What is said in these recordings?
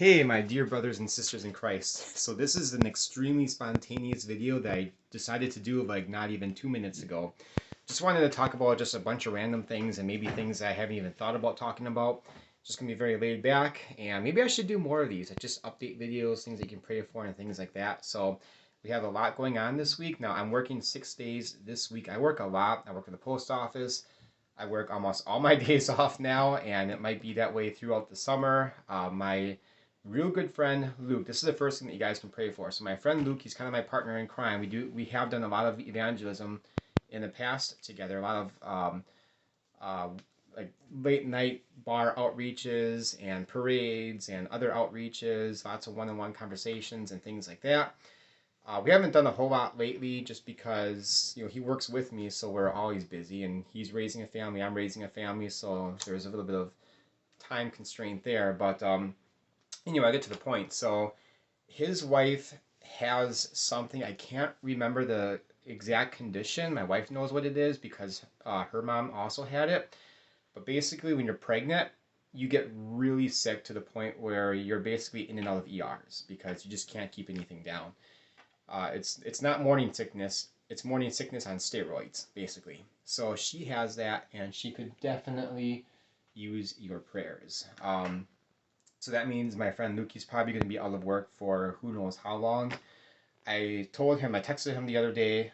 Hey, my dear brothers and sisters in Christ. So this is an extremely spontaneous video that I decided to do like not even 2 minutes ago. Just wanted to talk about just a bunch of random things and maybe things I haven't even thought about talking about. Just gonna be very laid back, and maybe I should do more of these. Like just update videos, things that you can pray for, and things like that. So we have a lot going on this week. Now I'm working 6 days this week. I work a lot. I work at the post office. I work almost all my days off now, and it might be that way throughout the summer. My real good friend Luke, this is the first thing that you guys can pray for. So my friend Luke, he's kind of my partner in crime. We have done a lot of evangelism in the past together. A lot of uh, like late night bar outreaches and parades and other outreaches. Lots of one-on-one conversations and things like that. We haven't done a whole lot lately just because, he works with me, so we're always busy, and he's raising a family, I'm raising a family, so there's a little bit of time constraint there. But anyway, I get to the point. So his wife has something, I can't remember the exact condition. My wife knows what it is because her mom also had it. But basically, when you're pregnant, you get really sick to the point where you're basically in and out of ERs because you just can't keep anything down. It's not morning sickness. It's morning sickness on steroids, basically. So she has that, and she could definitely use your prayers. So that means my friend Luke is probably going to be out of work for who knows how long. I texted him the other day,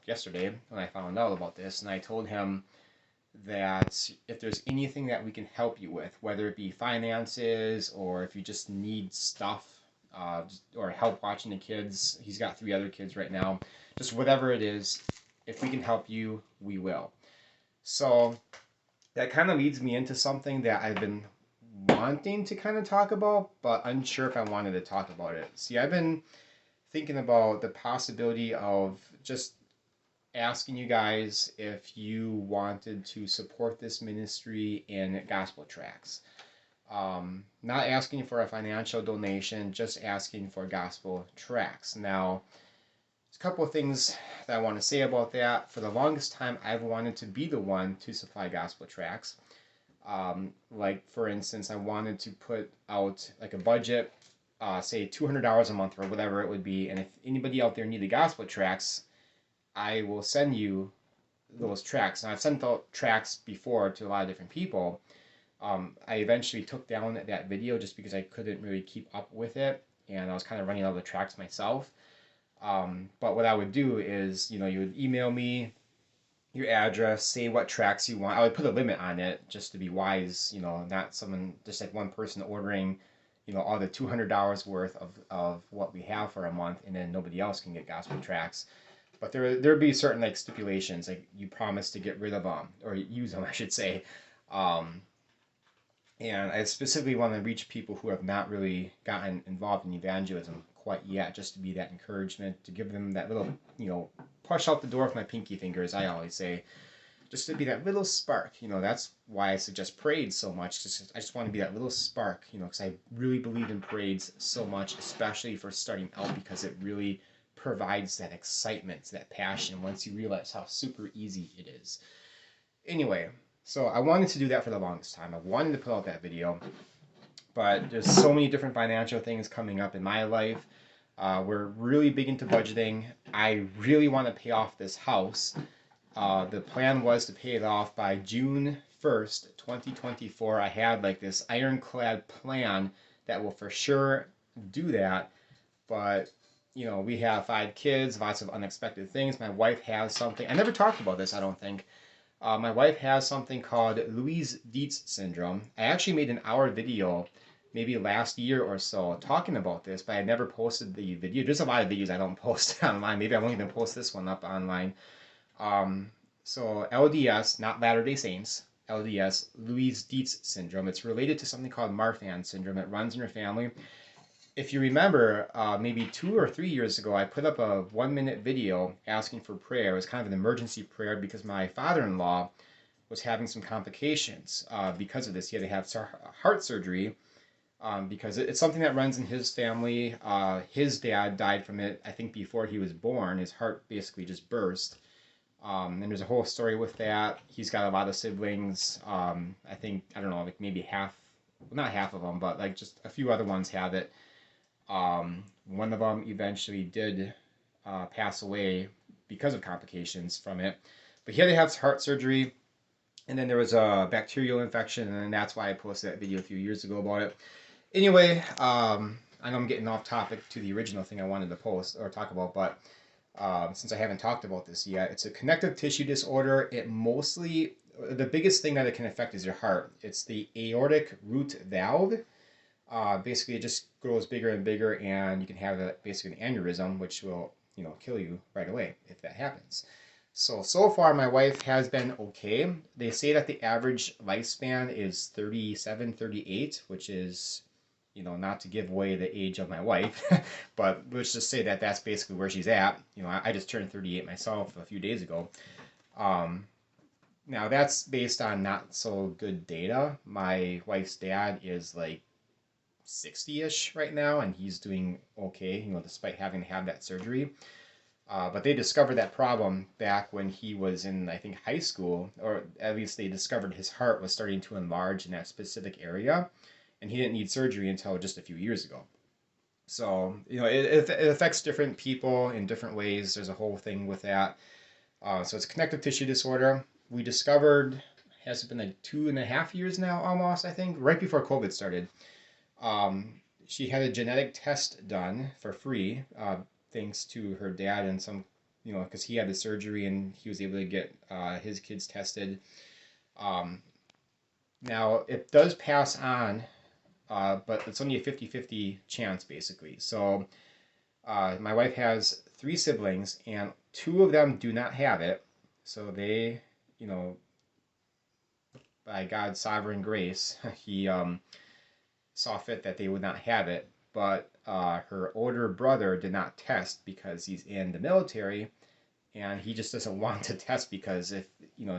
yesterday, when I found out about this, and I told him that if there's anything that we can help you with, whether it be finances or if you just need stuff, or help watching the kids. He's got 3 other kids right now. Just whatever it is, if we can help you, we will. So that kind of leads me into something that I've been wanting to kind of talk about, but unsure if I wanted to talk about it. See, I've been thinking about the possibility of just asking you guys if you wanted to support this ministry in gospel tracts. Not asking for a financial donation, just asking for gospel tracts. Now, there's a couple of things that I want to say about that. For the longest time, I've wanted to be the one to supply gospel tracts. Like, for instance, I wanted to put out like a budget, say $200 a month or whatever it would be, and if anybody out there needed gospel tracts, I will send you those tracts. Now, I've sent out tracts before to a lot of different people. I eventually took down that video just because I couldn't really keep up with it, and I was kind of running out of the tracks myself. But what I would do is, you would email me your address, say what tracks you want. I would put a limit on it just to be wise, not someone, just like one person ordering, all the $200 worth of what we have for a month, and then nobody else can get gospel tracks. But there'd be certain like stipulations, like you promise to get rid of them, or use them, I should say. Um, and I specifically want to reach people who have not really gotten involved in evangelism quite yet, just to be that encouragement, to give them that little, push out the door with my pinky fingers, I always say, just to be that little spark. That's why I suggest parades so much. I just want to be that little spark, because I really believe in parades so much, especially for starting out, because it really provides that excitement, that passion, once you realize how super easy it is. Anyway, so I wanted to do that for the longest time. I wanted to put out that video, but there's so many different financial things coming up in my life. We're really big into budgeting. I really want to pay off this house. The plan was to pay it off by June 1st, 2024. I had like this ironclad plan that will for sure do that, but we have 5 kids, lots of unexpected things. My wife has something. I never talked about this, I don't think. My wife has something called Louise Dietz syndrome. I actually made an hour video maybe last year or so talking about this, but I never posted the video. There's a lot of videos I don't post online. Maybe I won't even post this one up online. So LDS, not Latter-day Saints, LDS, Louise Dietz syndrome. It's related to something called Marfan syndrome. It runs in her family. If you remember, maybe 2 or 3 years ago, I put up a 1-minute video asking for prayer. It was kind of an emergency prayer because my father-in-law was having some complications because of this. He had to have heart surgery because it's something that runs in his family. His dad died from it, I think, before he was born. His heart basically just burst. And there's a whole story with that. He's got a lot of siblings. I don't know, like maybe half well, not half of them, but like just a few other ones have it. One of them eventually did pass away because of complications from it. But he had to have heart surgery, and then there was a bacterial infection, and that's why I posted that video a few years ago about it. Anyway, I know I'm getting off topic to the original thing I wanted to post or talk about, but since I haven't talked about this yet, it's a connective tissue disorder. It mostly, the biggest thing that it can affect is your heart. It's the aortic root valve. Basically, it just grows bigger and bigger, and you can have basically an aneurysm, which will, kill you right away if that happens. So far, my wife has been okay. They say that the average lifespan is 37, 38, which is, not to give away the age of my wife, but let's just say that that's basically where she's at. I just turned 38 myself a few days ago. Um, Now, that's based on not so good data. My wife's dad is like 60-ish right now, and he's doing okay, despite having to have that surgery. But they discovered that problem back when he was in, I think, high school, or at least they discovered his heart was starting to enlarge in that specific area, and he didn't need surgery until just a few years ago. So, it affects different people in different ways. There's a whole thing with that. So it's connective tissue disorder. We discovered, has it been like 2.5 years now almost, I think, right before COVID started. She had a genetic test done for free, thanks to her dad and some, because he had the surgery and he was able to get his kids tested. Um, Now, it does pass on, but it's only a 50-50 chance, basically. So my wife has three siblings, and two of them do not have it. So they, you know, by God's sovereign grace, he saw fit that they would not have it. But her older brother did not test because he's in the military, and he just doesn't want to test because if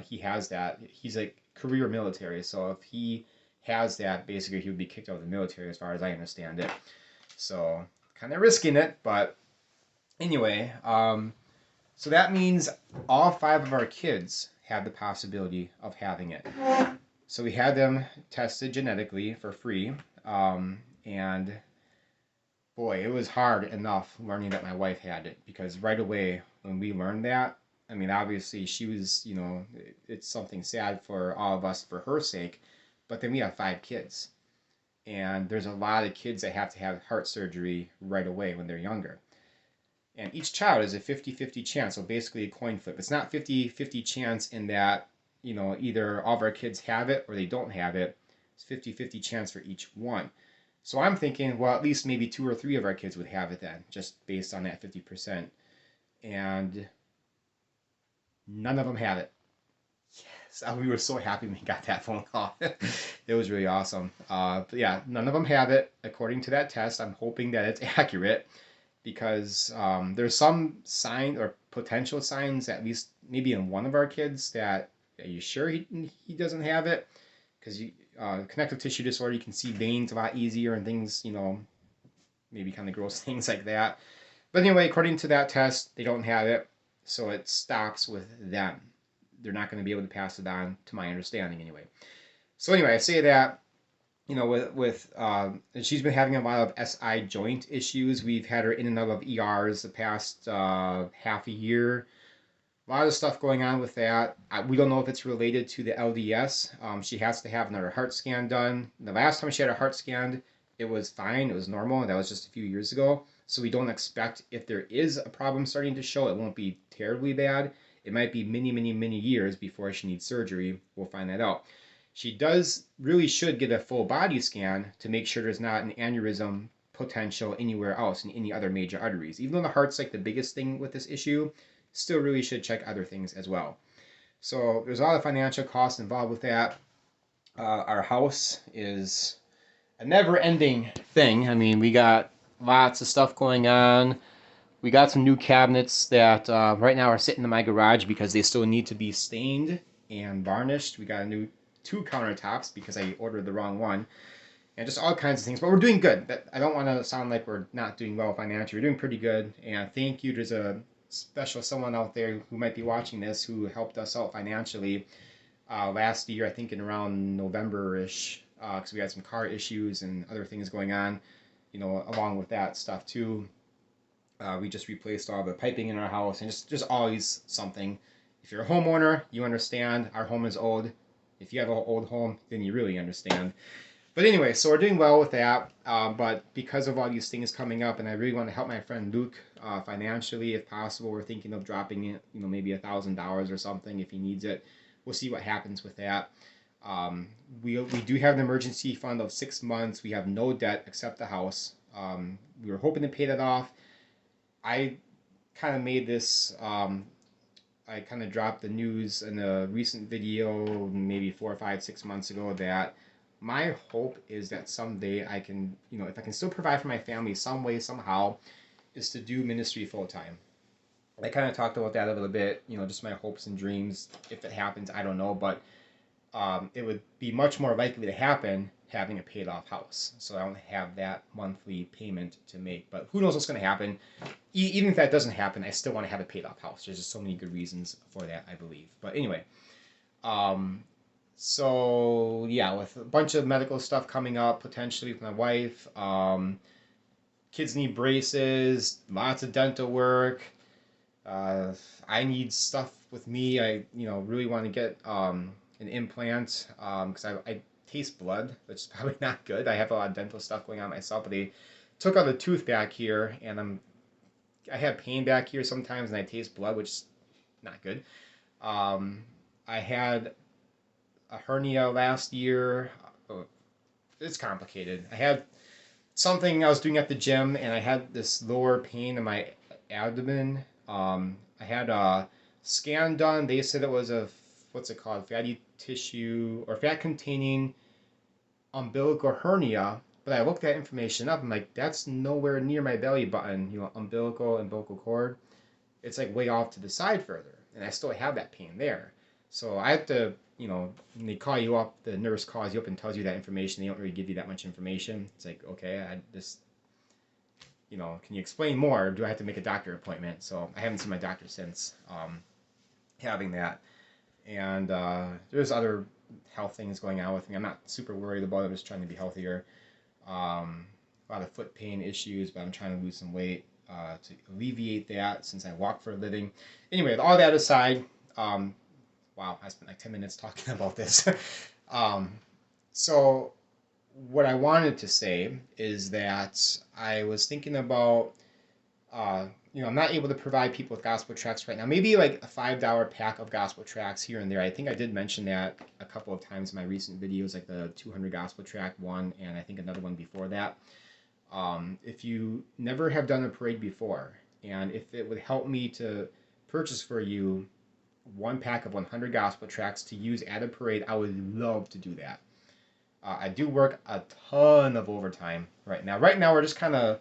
he has that, he's a career military. So if he has that, basically he would be kicked out of the military, as far as I understand it. So kind of risking it, but anyway, so that means all five of our kids have the possibility of having it. So we had them tested genetically for free, and boy, it was hard enough learning that my wife had it, because right away when we learned that, I mean, obviously she was, it's something sad for all of us for her sake, but then we have five kids, and there's a lot of kids that have to have heart surgery right away when they're younger. And each child is a 50-50 chance, so basically a coin flip. It's not 50-50 chance in that, either all of our kids have it or they don't have it. It's 50-50 chance for each one. So I'm thinking, well, at least maybe two or three of our kids would have it then, just based on that 50%. And none of them have it. Yes, we were so happy when we got that phone call. It was really awesome. But yeah, none of them have it, according to that test. I'm hoping that it's accurate, because there's some sign or potential signs, at least maybe in one of our kids, that are you sure he doesn't have it? Because connective tissue disorder, you can see veins a lot easier and things, maybe kind of gross things like that. But anyway, according to that test, they don't have it, so it stops with them. They're not going to be able to pass it on, to my understanding anyway. So anyway, I say that, and she's been having a lot of SI joint issues. We've had her in and out of ERs the past half a year. A lot of stuff going on with that. We don't know if it's related to the LDS. She has to have another heart scan done. The last time she had a heart scan, it was fine. It was normal. That was just a few years ago. So we don't expect, if there is a problem starting to show, it won't be terribly bad. It might be many, many, many years before she needs surgery. We'll find that out. She really should get a full body scan to make sure there's not an aneurysm potential anywhere else in any other major arteries. Even though the heart's like the biggest thing with this issue, still really should check other things as well. So there's a lot of financial costs involved with that. Our house is a never-ending thing. I mean, we got lots of stuff going on. We got some new cabinets that right now are sitting in my garage because they still need to be stained and varnished. We got a new 2 countertops because I ordered the wrong one, and just all kinds of things. But we're doing good. I don't want to sound like we're not doing well financially. We're doing pretty good, and thank you. There's a special someone out there who might be watching this who helped us out financially last year, I think in around November-ish. because we had some car issues and other things going on, along with that stuff too. We just replaced all the piping in our house, and just always something. If you're a homeowner, you understand. Our home is old. If you have an old home, then you really understand. But anyway, so we're doing well with that. But because of all these things coming up, and I really want to help my friend Luke financially, if possible, we're thinking of dropping it, maybe $1,000 or something if he needs it. We'll see what happens with that. We do have an emergency fund of 6 months. We have no debt except the house. We were hoping to pay that off. I kind of made this. I kind of dropped the news in a recent video, maybe 4, 5, 6 months ago, that my hope is that someday I can, if I can still provide for my family some way, somehow, is to do ministry full time. I kind of talked about that a little bit, just my hopes and dreams. If it happens, I don't know, but it would be much more likely to happen having a paid off house. So I don't have that monthly payment to make. But who knows what's going to happen. Even if that doesn't happen, I still want to have a paid off house. There's just so many good reasons for that, I believe. But anyway, so yeah, with a bunch of medical stuff coming up potentially with my wife, kids need braces, lots of dental work. I need stuff with me. I really want to get an implant because I taste blood, which is probably not good. I have a lot of dental stuff going on myself, but they took out a tooth back here, and I have pain back here sometimes, and I taste blood, which is not good. I had a hernia last year. It's complicated. I had something I was doing at the gym, and I had this lower pain in my abdomen. I had a scan done. They said it was what's it called? Fatty tissue or fat containing umbilical hernia. But I looked that information up. I'm like, that's nowhere near my belly button. Umbilical cord. It's like way off to the side further, and I still have that pain there. So I have to, when they call you up, the nurse calls you up and tells you that information. They don't really give you that much information. It's like, okay, I just, can you explain more? Or do I have to make a doctor appointment? So I haven't seen my doctor since having that. And there's other health things going on with me. I'm not super worried about it. I'm just trying to be healthier. A lot of foot pain issues, but I'm trying to lose some weight to alleviate that since I walk for a living. Anyway, all that aside, wow, I spent like 10 minutes talking about this. So what I wanted to say is that I was thinking about, I'm not able to provide people with gospel tracts right now. Maybe like a $5 pack of gospel tracts here and there. I think I did mention that a couple of times in my recent videos, like the 200 gospel tract one, and I think another one before that. If you never have done a parade before, and if it would help me to purchase for you one pack of 100 gospel tracts to use at a parade, I would love to do that. I do work a ton of overtime right now. Right now, we're just kind of,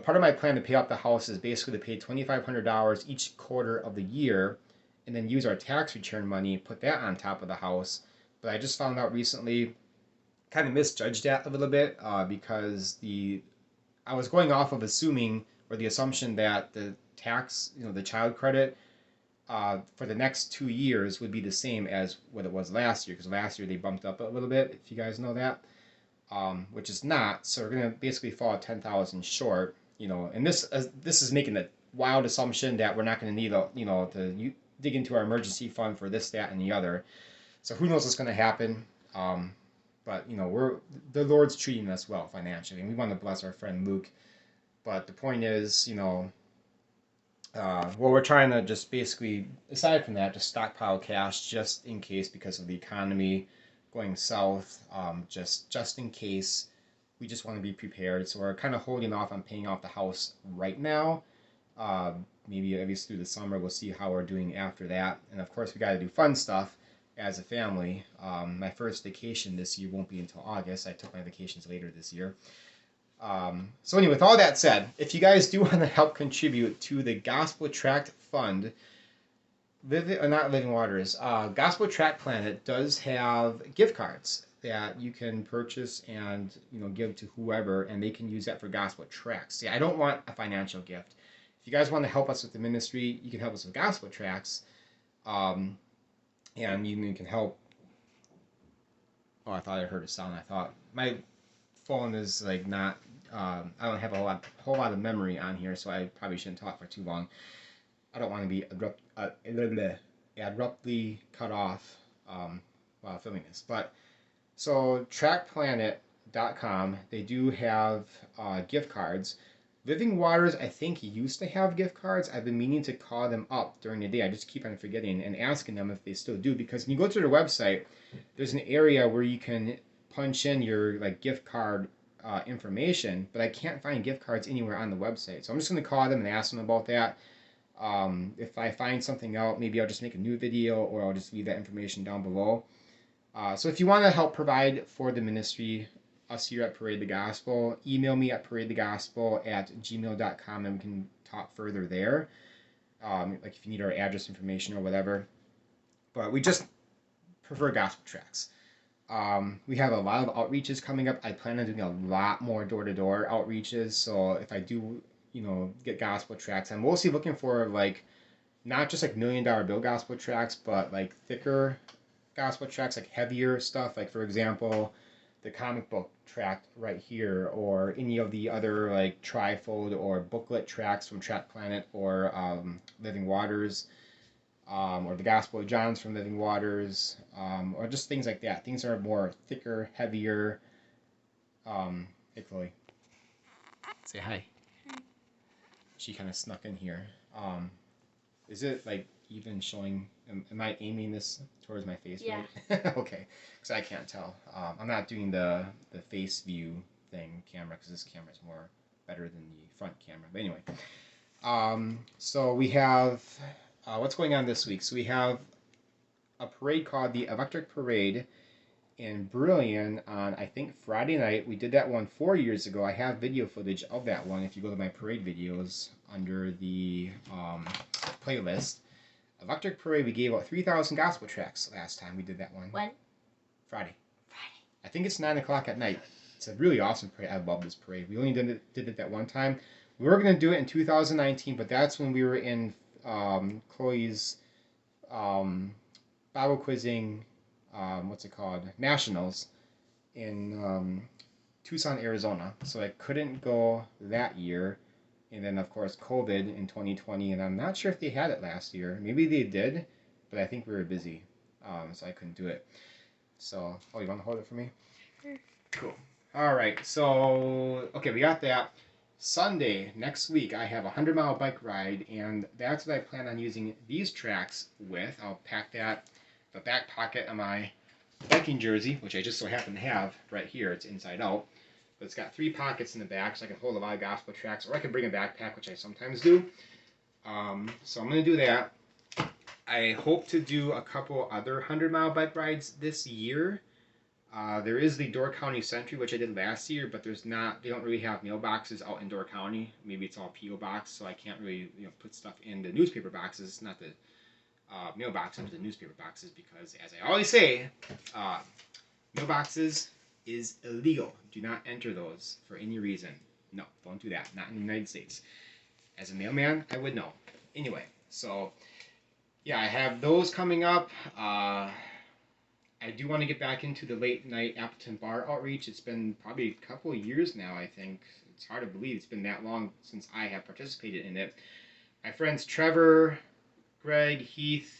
part of my plan to pay off the house is basically to pay $2,500 each quarter of the year and then use our tax return money, put that on top of the house. But I just found out recently, kind of misjudged that a little bit because I was going off of assuming or the assumption that the tax, the child credit for the next 2 years would be the same as what it was last year, because last year they bumped up a little bit, if you guys know that, which is not. So we're going to basically fall $10,000 short, and this is making a wild assumption that we're not going to need to dig into our emergency fund for this, that, and the other. So who knows what's going to happen. But the Lord's treating us well financially, and we want to bless our friend Luke. But the point is, we're trying to just basically, aside from that, just stockpile cash just in case, because of the economy going south. Just in case, we just want to be prepared. So we're kind of holding off on paying off the house right now. Maybe at least through the summer, we'll see how we're doing after that. And of course, we got to do fun stuff as a family. My first vacation this year won't be until August. I took my vacations later this year. So anyway, with all that said, if you guys do want to help contribute to the Gospel Tract Fund, Living Waters, Gospel Tract Planet does have gift cards that you can purchase and give to whoever, and they can use that for gospel tracts. See, I don't want a financial gift. If you guys want to help us with the ministry, you can help us with gospel tracts, and you can help Oh, I thought I heard a sound. I thought my phone is like not. I don't have a whole lot of memory on here, so I probably shouldn't talk for too long. I don't want to be abruptly cut off while filming this. But so trackplanet.com, they do have gift cards. Living Waters, I think, used to have gift cards. I've been meaning to call them up during the day. I just keep on forgetting and asking them if they still do, because when you go to their website, there's an area where you can punch in your like gift card information, but I can't find gift cards anywhere on the website. So I'm just going to call them and ask them about that. If I find something out, maybe I'll just make a new video, or I'll just leave that information down below. So if you want to help provide for the ministry, us here at Parade the Gospel, email me at paradethegospel@gmail.com, and we can talk further there. Like if you need our address information or whatever. But we just prefer gospel tracts. We have a lot of outreaches coming up. I plan on doing a lot more door-to-door outreaches. So if I do, get gospel tracts, I'm mostly looking for like not just like $1 million bill gospel tracts, but like thicker gospel tracts, like heavier stuff. Like for example, the comic book tract right here, or any of the other like trifold or booklet tracts from Tract Planet or Living Waters. Or the Gospel of John's from Living Waters, or just things like that. Things are more thicker, heavier. Hey, Chloe. Say hi. Hi. She kind of snuck in here. Is it like even showing? Am I aiming this towards my face? Yeah. Right? Okay, because I can't tell. I'm not doing the face view camera, because this camera is more better than the front camera. But anyway, so we have. What's going on this week? So we have a parade called the Electric Parade in Brillion on, I think, Friday night. We did that one 4 years ago. I have video footage of that one if you go to my parade videos under the playlist. Electric Parade, we gave out 3,000 gospel tracts last time we did that one. When? Friday. I think it's 9 o'clock at night. It's a really awesome parade. I love this parade. We only did it that one time. We were going to do it in 2019, but that's when we were in Chloe's Bible quizzing, nationals in Tucson, Arizona. So I couldn't go that year. And then, of course, COVID in 2020. And I'm not sure if they had it last year. Maybe they did, but I think we were busy. So I couldn't do it. So, you want to hold it for me? Sure. Cool. All right. So, okay, we got that. Sunday, next week, I have a 100-mile bike ride, and that's what I plan on using these tracks with. I'll pack that, the back pocket of my biking jersey, which I just so happen to have right here. It's inside out. But it's got 3 pockets in the back, so I can hold a lot of gospel tracks, or I can bring a backpack, which I sometimes do. So I'm going to do that. I hope to do a couple other 100-mile bike rides this year. There is the Door County Sentry, which I did last year, but they don't really have mailboxes out in Door County. Maybe it's all P.O. box, so I can't really put stuff in the newspaper boxes, not the mailboxes, but the newspaper boxes, because as I always say, mailboxes is illegal. Do not enter those for any reason. No, don't do that. Not in the United States. As a mailman, I would know. Anyway, so yeah, I have those coming up. I do want to get back into the late night Appleton Bar outreach. It's been probably a couple of years now, I think. It's hard to believe it's been that long since I have participated in it. My friends Trevor, Greg, Heath,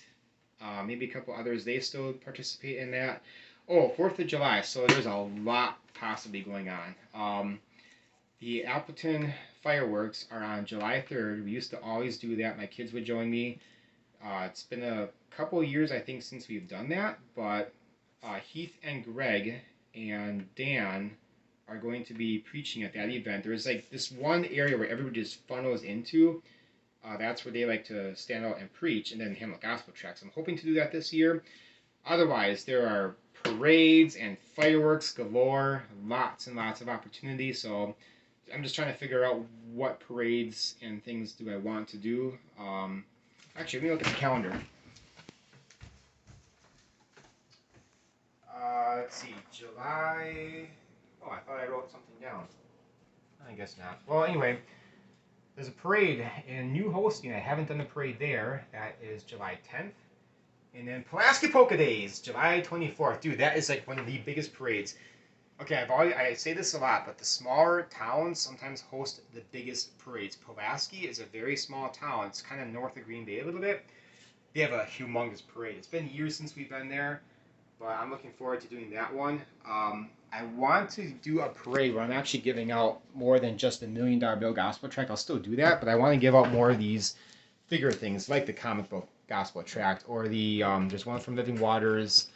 maybe a couple others, they still participate in that. Oh, 4th of July, so there's a lot possibly going on. The Appleton fireworks are on July 3rd. We used to always do that. My kids would join me. It's been a couple of years, I think, since we've done that, but Heath and Greg and Dan are going to be preaching at that event. There's like this one area where everybody just funnels into. That's where they like to stand out and preach and then handle gospel tracts. I'm hoping to do that this year. Otherwise, there are parades and fireworks galore, lots and lots of opportunities. So I'm just trying to figure out what parades and things do I want to do. Actually, let me look at the calendar. Let's see, July. Oh, I thought I wrote something down. I guess not. Well, anyway, there's a parade in New Hosting. I haven't done the parade there. That is July 10th. And then Pulaski Polka Days, July 24th. Dude, that is like one of the biggest parades. Okay, I say this a lot, but the smaller towns sometimes host the biggest parades. Pulaski is a very small town. It's kind of north of Green Bay a little bit. They have a humongous parade. It's been years since we've been there, but I'm looking forward to doing that one. I want to do a parade where I'm actually giving out more than just the $1 Million Bill Gospel Tract. I'll still do that, but I want to give out more of these bigger things like the comic book Gospel Tract or the there's one from Living Waters.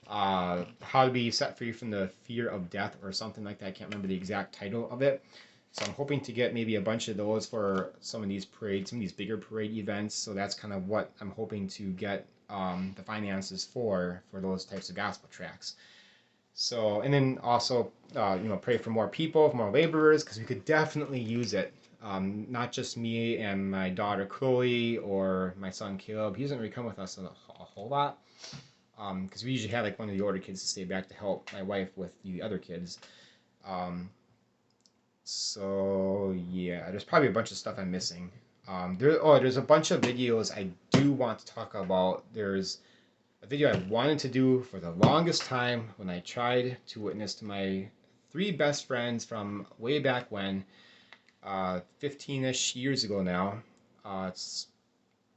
How to be set free from the fear of death or something like that. I can't remember the exact title of it. So I'm hoping to get maybe a bunch of those for some of these parades, some of these bigger parade events. So that's kind of what I'm hoping to get the finances for those types of gospel tracts. So, and then also, pray for more people, for more laborers, because we could definitely use it. Not just me and my daughter Chloe or my son Caleb. He doesn't really come with us a whole lot. Because we usually have like one of the older kids to stay back to help my wife with the other kids. So yeah, there's probably a bunch of stuff I'm missing. There's a bunch of videos I do want to talk about. There's a video I wanted to do for the longest time when I tried to witness to my 3 best friends from way back when, 15-ish years ago now. It's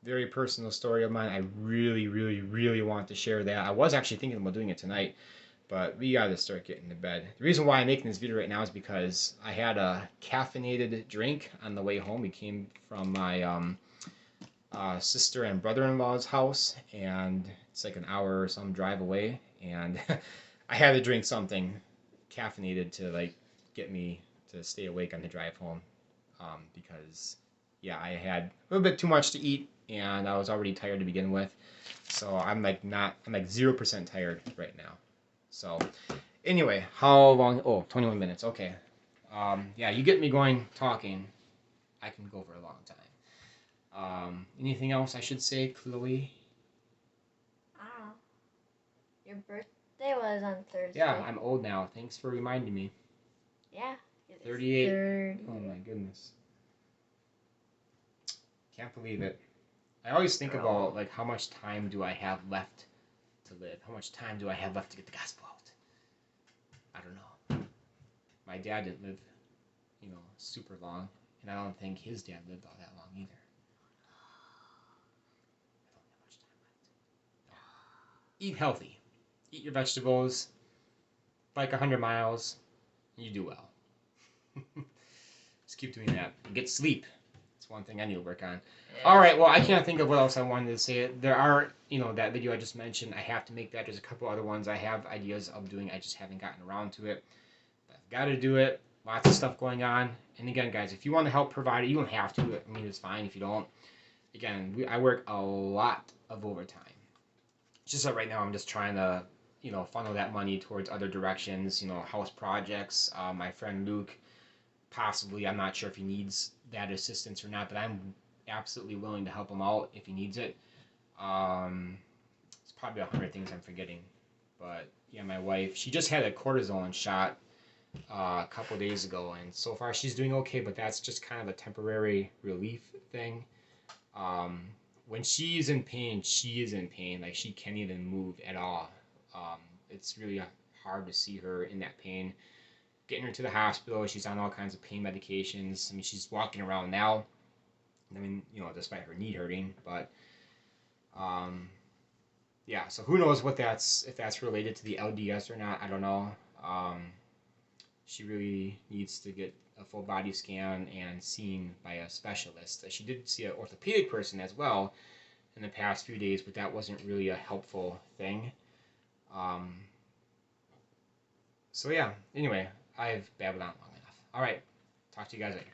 very personal story of mine. I really, really, really want to share that. I was actually thinking about doing it tonight, but we gotta start getting to bed. The reason why I'm making this video right now is because I had a caffeinated drink on the way home. We came from my sister and brother-in-law's house, and it's like an hour or some drive away, and I had to drink something caffeinated to like get me to stay awake on the drive home, because yeah, I had a little bit too much to eat and I was already tired to begin with. So I'm like 0% tired right now. So anyway, how long? Oh, 21 minutes. Okay. Yeah, you get me going talking, I can go for a long time. Anything else I should say, Chloe? I don't know. Your birthday was on Thursday. Yeah, I'm old now. Thanks for reminding me. Yeah. 38. 30. Oh my goodness. Can't believe it. I always think about like how much time do I have left to live? How much time do I have left to get the gospel out? I don't know. My dad didn't live, super long, and I don't think his dad lived all that long either. I don't have much time left. Eat healthy. Eat your vegetables. Bike 100 miles. You do well. Just keep doing that. And get sleep. That's one thing I need to work on. All right, well, I can't think of what else I wanted to say. There are, that video I just mentioned. I have to make that. There's a couple other ones I have ideas of doing. I just haven't gotten around to it. But I've got to do it. Lots of stuff going on. And again, guys, if you want to help provide it, you don't have to. I mean, it's fine if you don't. Again, I work a lot of overtime. It's just that right now I'm just trying to, funnel that money towards other directions, house projects. My friend Luke, possibly, I'm not sure if he needs that assistance or not, but I'm absolutely willing to help him out if he needs it. It's probably 100 things I'm forgetting. But yeah, my wife, she just had a cortisone shot a couple days ago, and so far she's doing okay, but that's just kind of a temporary relief thing. When she's in pain, she is in pain. Like, she can't even move at all. It's really hard to see her in that pain. Getting her to the hospital, she's on all kinds of pain medications. I mean, she's walking around now. I mean, despite her knee hurting, but yeah. So who knows if that's related to the LDS or not? I don't know. She really needs to get a full body scan and seen by a specialist. She did see an orthopedic person as well in the past few days, but that wasn't really a helpful thing. So yeah. Anyway, I've babbled on long enough. All right. Talk to you guys later.